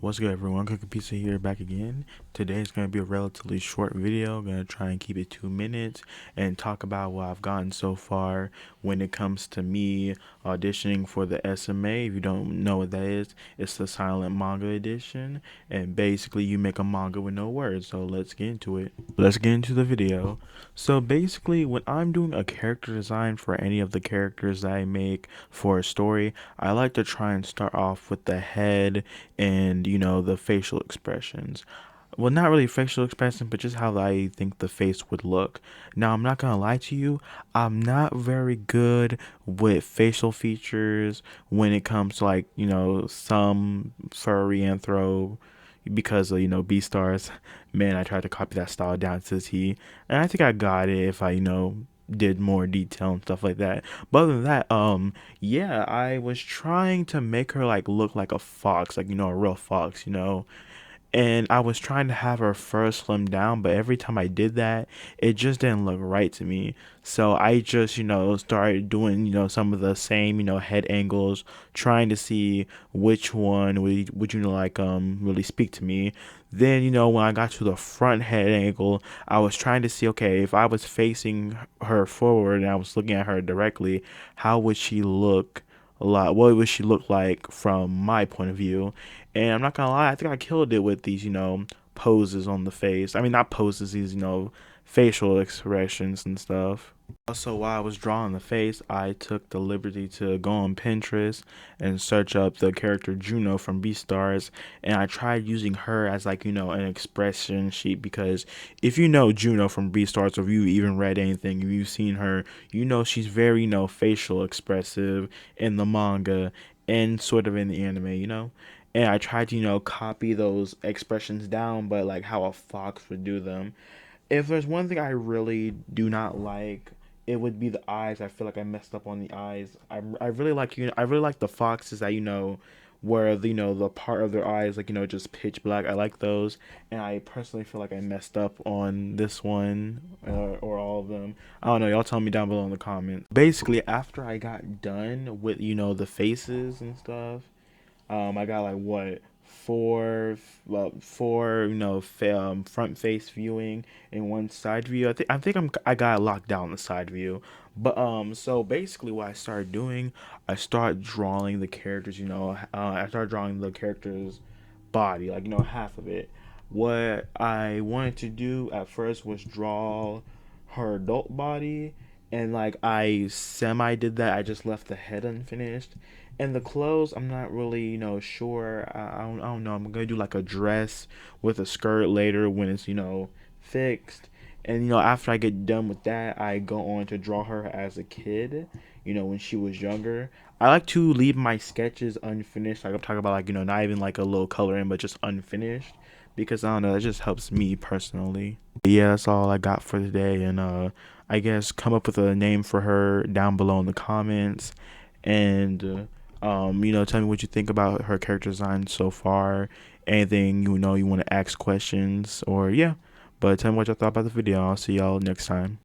What's good, everyone? Cooking Pizza here, back again. Today is going to be a relatively short video. I'm going to try and keep it 2 minutes and talk about what I've gotten so far when it comes to me auditioning for the SMA. If you don't know what that is, it's the silent manga edition, and basically you make a manga with no words. So let's get into it. Let's get into the video. So basically, when I'm doing a character design for any of the characters that I make for a story, I like to try and start off with the head and the facial expressions. Well, not really facial expression, but just how I think the face would look. Now, I'm not gonna lie to you, I'm not very good with facial features when it comes to, like, some furry anthro, because of Beastars. Man, I tried to copy that style down to the T, and I think I got it if I did more detail and stuff like that. But other than that, yeah, I was trying to make her like look like a fox, like a real fox, and I was trying to have her fur slim down, but every time I did that, it just didn't look right to me. So I just, started doing, some of the same, head angles, trying to see which one would like really speak to me. Then, when I got to the front head angle, I was trying to see, okay, if I was facing her forward and I was looking at her directly, how would she look? What would she look like from my point of view? And I'm not gonna lie, I think I killed it with these, poses on the face. I mean, not poses, these, facial expressions and stuff. Also, while I was drawing the face, I took the liberty to go on Pinterest and search up the character Juno from Beastars, and I tried using her as, like, an expression sheet, because if you know Juno from Beastars, or if you even read anything, if you've seen her, she's very, facial expressive in the manga and sort of in the anime. And I tried to, copy those expressions down, but like how a fox would do them. If there's one thing I really do not like, it would be the eyes. I feel like I messed up on the eyes. I really like I really like the foxes that where the part of their eyes, like, just pitch black. I like those, and I personally feel like I messed up on this one, or all of them. I don't know. Y'all tell me down below in the comments. Basically, after I got done with the faces and stuff, I got like what four front face viewing and one side view. I got it locked down the side view. But so basically what I started doing, I started drawing the characters. I started drawing the characters' body, like, half of it. What I wanted to do at first was draw her adult body, and like I semi did that. I just left the head unfinished, and the clothes, I'm not really, sure. I don't know. I'm gonna do like a dress with a skirt later when it's, fixed. And after I get done with that, I go on to draw her as a kid, when she was younger. I like to leave my sketches unfinished. Like I'm talking about, like, not even like a little coloring, but just unfinished, because I don't know, that just helps me personally. But yeah, that's all I got for today, and I guess come up with a name for her down below in the comments, and tell me what you think about her character design so far. Anything you want to ask questions, or yeah. But tell me what y'all thought about the video. I'll see y'all next time.